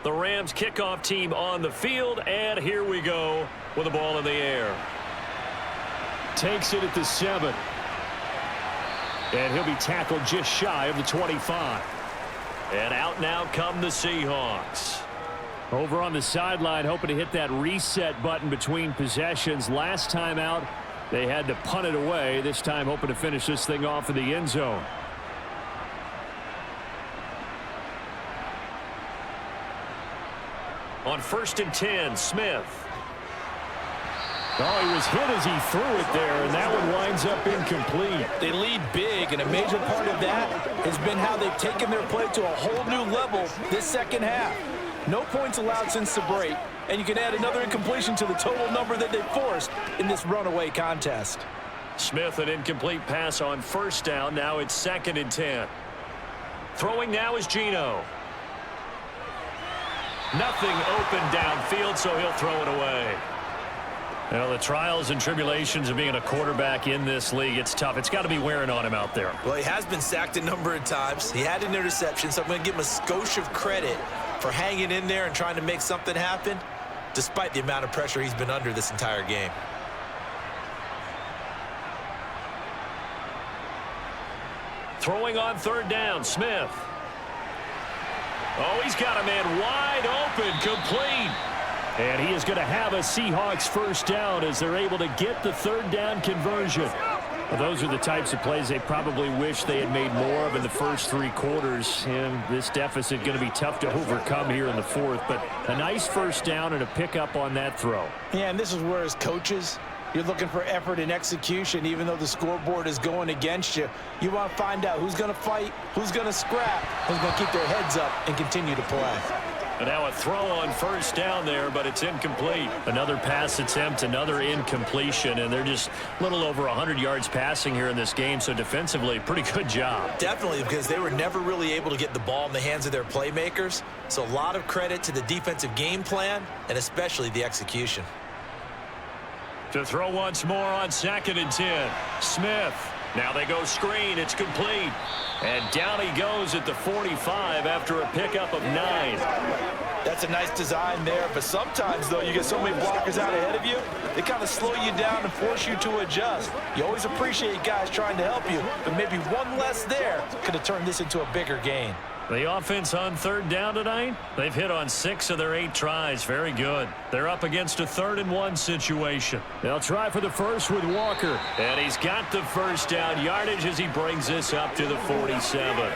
The Rams kickoff team on the field, and here we go with the ball in the air. Takes it at the 7. And he'll be tackled just shy of the 25. And out now come the Seahawks. Over on the sideline, hoping to hit that reset button between possessions. Last time out, they had to punt it away. This time, hoping to finish this thing off in the end zone. On 1st and 10, Smith. Oh, he was hit as he threw it there, and that one winds up incomplete. They lead big, and a major part of that has been how they've taken their play to a whole new level this second half. No points allowed since the break, and you can add another incompletion to the total number that they forced in this runaway contest. Smith, an incomplete pass on 1st down. Now it's 2nd and 10. Throwing now is Geno. Nothing open downfield, so he'll throw it away. Well, the trials and tribulations of being a quarterback in this league, it's tough. It's got to be wearing on him out there. Well, he has been sacked a number of times. He had an interception, so I'm going to give him a skosh of credit for hanging in there and trying to make something happen, despite the amount of pressure he's been under this entire game. Throwing on 3rd down, Smith. Oh, he's got a man wide open, complete. And he is going to have a Seahawks 1st down as they're able to get the 3rd down conversion. Well, those are the types of plays they probably wish they had made more of in the first 3 quarters. And this deficit going to be tough to overcome here in the 4th. But a nice 1st down and a pickup on that throw. Yeah, and this is where as coaches, you're looking for effort and execution. Even though the scoreboard is going against you, you want to find out who's going to fight, who's going to scrap, who's going to keep their heads up and continue to play. And now a throw on 1st down there, but it's incomplete. Another pass attempt, another incompletion, and they're just a little over 100 yards passing here in this game, so defensively, pretty good job. Definitely, because they were never really able to get the ball in the hands of their playmakers, so a lot of credit to the defensive game plan and especially the execution. To throw once more on 2nd and 10. Smith. Now they go screen. It's complete. And down he goes at the 45 after a pickup of 9. That's a nice design there, but sometimes, though, you get so many blockers out ahead of you, they kind of slow you down and force you to adjust. You always appreciate guys trying to help you, but maybe one less there could have turned this into a bigger gain. The offense on 3rd down tonight, they've hit on 6 of their 8 tries. Very good. They're up against a 3rd and 1 situation. They'll try for the 1st with Walker. And he's got the 1st down yardage as he brings this up to the 47.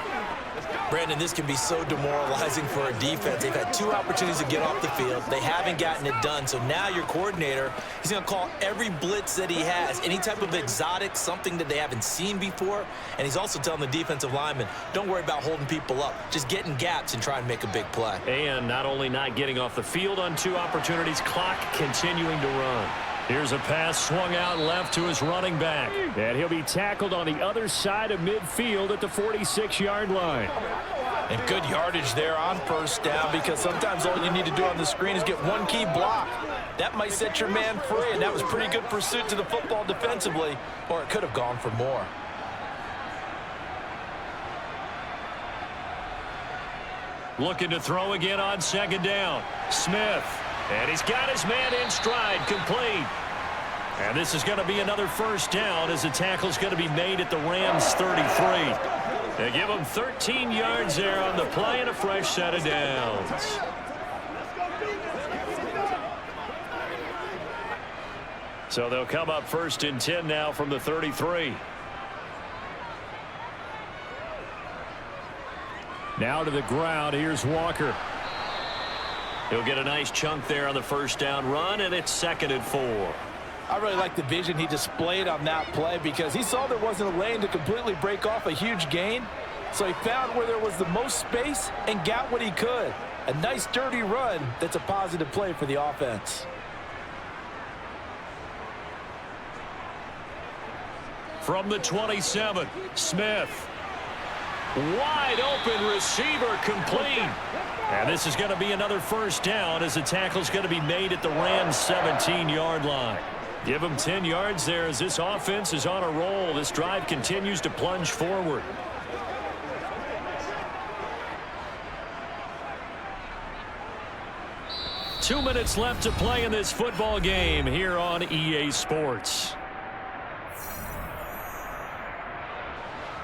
Brandon, this can be so demoralizing for a defense. They've had 2 opportunities to get off the field. They haven't gotten it done. So now your coordinator, he's going to call every blitz that he has, any type of exotic, something that they haven't seen before. And he's also telling the defensive lineman, don't worry about holding people up. Just get in gaps and try and make a big play. And not only not getting off the field on 2 opportunities, clock continuing to run. Here's a pass swung out left to his running back. And he'll be tackled on the other side of midfield at the 46-yard line. And good yardage there on 1st down, because sometimes all you need to do on the screen is get one key block. That might set your man free, and that was pretty good pursuit to the football defensively, or it could have gone for more. Looking to throw again on 2nd down. Smith. And he's got his man in stride, complete. And this is going to be another 1st down as the tackle's going to be made at the Rams 33. They give him 13 yards there on the play and a fresh set of downs. So they'll come up 1st and 10 now from the 33. Now to the ground. Here's Walker. He'll get a nice chunk there on the 1st down run, and it's 2nd and 4. I really like the vision he displayed on that play, because he saw there wasn't a lane to completely break off a huge gain. So he found where there was the most space and got what he could. A nice dirty run that's a positive play for the offense. From the 27, Smith. Wide open receiver, complete. And this is going to be another 1st down as the tackle's going to be made at the Rams 17-yard line. Give them 10 yards there as this offense is on a roll. This drive continues to plunge forward. minutes left to play in this football game here on EA Sports.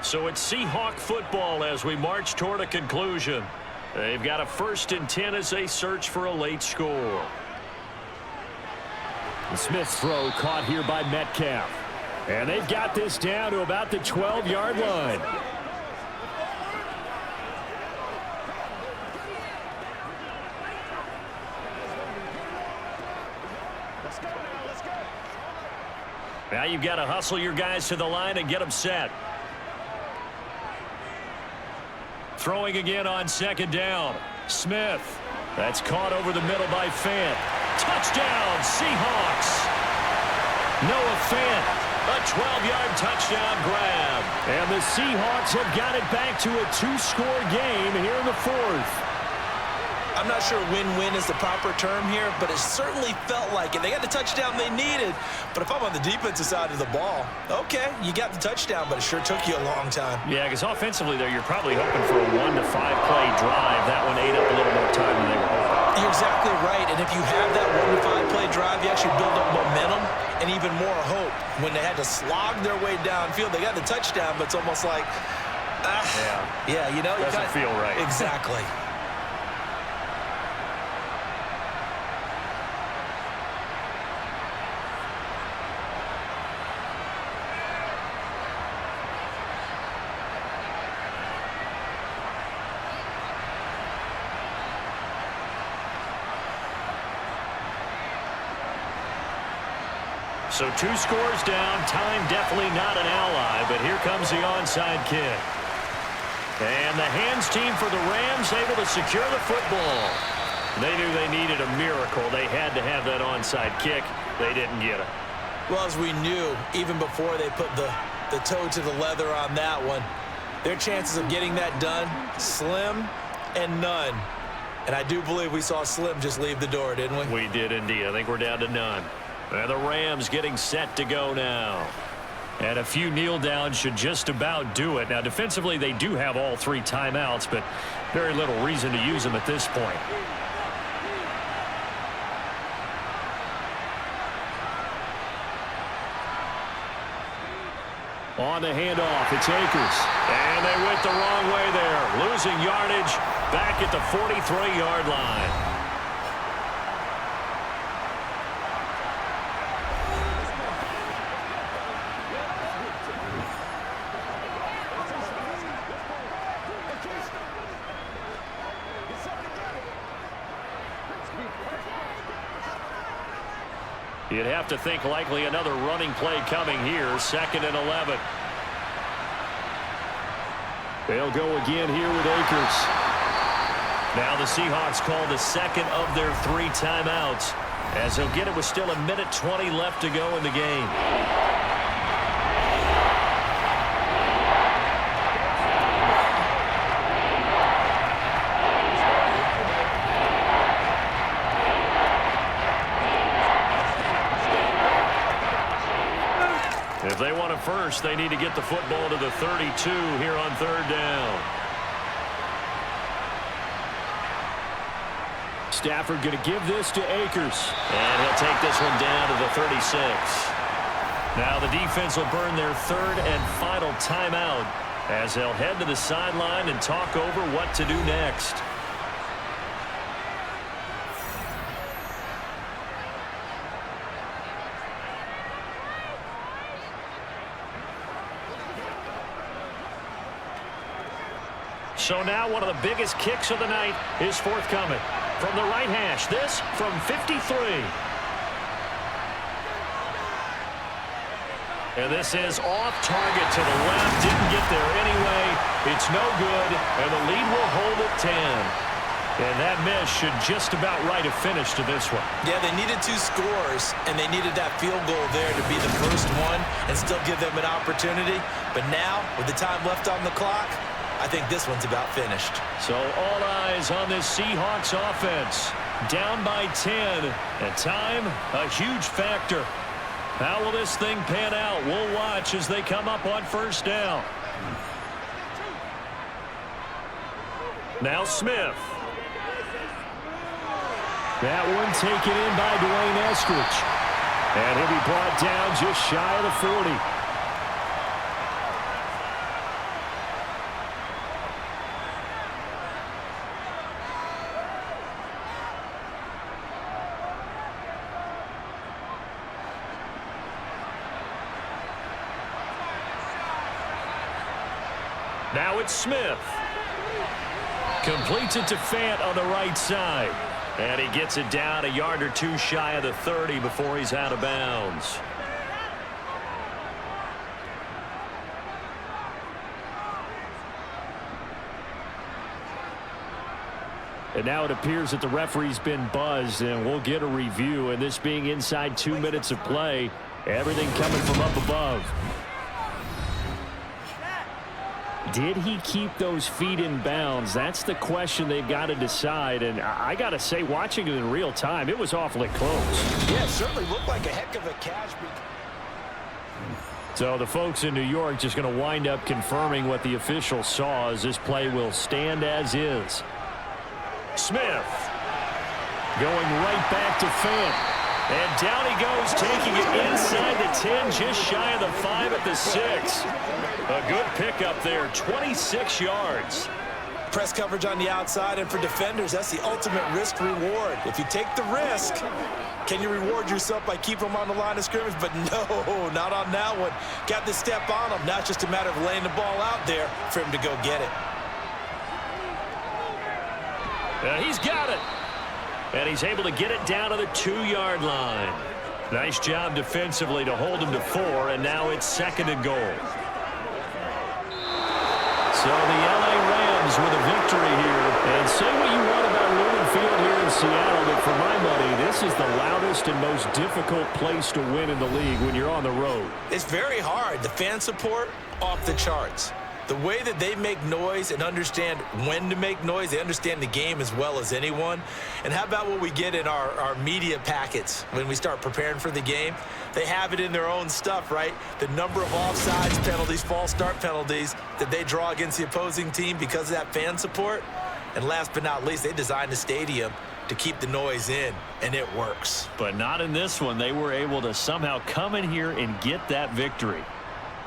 So it's Seahawk football as we march toward a conclusion. They've got a 1st and 10 as they search for a late score. Smith's throw caught here by Metcalf. And they've got this down to about the 12-yard line. Now you've got to hustle your guys to the line and get them set. Throwing again on 2nd down. Smith. That's caught over the middle by Fant. Touchdown, Seahawks. Noah Fant, a 12-yard touchdown grab. And the Seahawks have got it back to a 2-score game here in the 4th. I'm not sure win-win is the proper term here, but it certainly felt like it. They got the touchdown they needed, but if I'm on the defensive side of the ball, okay, you got the touchdown, but it sure took you a long time. Yeah, because offensively there, you're probably hoping for a 1 to 5 play drive. That one ate up a little more time than they were hoping. You're exactly right, and if you have that 1 to 5 play drive, you actually build up momentum and even more hope. When they had to slog their way downfield, they got the touchdown, but it's almost like, yeah, you know. Doesn't feel right. Exactly. So 2 scores down. Time definitely not an ally, but here comes the onside kick. And the hands team for the Rams able to secure the football. They knew they needed a miracle. They had to have that onside kick. They didn't get it. Well, as we knew, even before they put the toe to the leather on that one, their chances of getting that done, slim and none. And I do believe we saw Slim just leave the door, didn't we? We did indeed. I think we're down to none. And the Rams getting set to go now. And a few kneel downs should just about do it. Now, defensively, they do have all 3 timeouts, but very little reason to use them at this point. On the handoff, it's Akers. And they went the wrong way there. Losing yardage back at the 43-yard line. You'd have to think likely another running play coming here. 2nd and 11. They'll go again here with Akers. Now the Seahawks call the 2nd of their 3 timeouts, as they'll get it with still 1:20 left to go in the game. If they want it first, they need to get the football to the 32 here on 3rd down. Stafford going to give this to Akers. And he'll take this one down to the 36. Now the defense will burn their 3rd and final timeout as they'll head to the sideline and talk over what to do next. So now one of the biggest kicks of the night is forthcoming. From the right hash, this from 53. And this is off target to the left. Didn't get there anyway. It's no good, and the lead will hold at 10. And that miss should just about write a finish to this one. Yeah, they needed 2 scores, and they needed that field goal there to be the first one and still give them an opportunity. But now, with the time left on the clock, I think this one's about finished. So all eyes on this Seahawks offense. Down by 10. And time, a huge factor. How will this thing pan out? We'll watch as they come up on 1st down. Now Smith. That one taken in by Dwayne Eskridge. And he'll be brought down just shy of the 40. Now it's Smith. Completes it to Fant on the right side. And he gets it down a yard or two shy of the 30 before he's out of bounds. And now it appears that the referee's been buzzed, and we'll get a review. And this being inside 2 minutes of play, everything coming from up above. Did he keep those feet in bounds? That's the question they've got to decide. And I got to say, watching it in real time, it was awfully close. Yeah, it certainly looked like a heck of a catch. So the folks in New York just going to wind up confirming what the official saw, as this play will stand as is. Smith going right back to Fant. And down he goes, taking it inside the 10, just shy of the 5 at the 6. A good pickup there, 26 yards. Press coverage on the outside, and for defenders, that's the ultimate risk-reward. If you take the risk, can you reward yourself by keeping them on the line of scrimmage? But no, not on that one. Got to step on them. Now it's just a matter of laying the ball out there for him to go get it. He's got it. And he's able to get it down to the 2-yard line. Nice job defensively to hold him to 4, and now it's 2nd and goal. So the LA Rams with a victory here. And say what you want about Lumen Field here in Seattle, but for my money, this is the loudest and most difficult place to win in the league when you're on the road. It's very hard. The fan support, off the charts. The way that they make noise and understand when to make noise, they understand the game as well as anyone. And how about what we get in our media packets when we start preparing for the game? They have it in their own stuff, right? The number of offsides penalties, false start penalties that they draw against the opposing team because of that fan support. And last but not least, they designed the stadium to keep the noise in, and it works. But not in this one. They were able to somehow come in here and get that victory.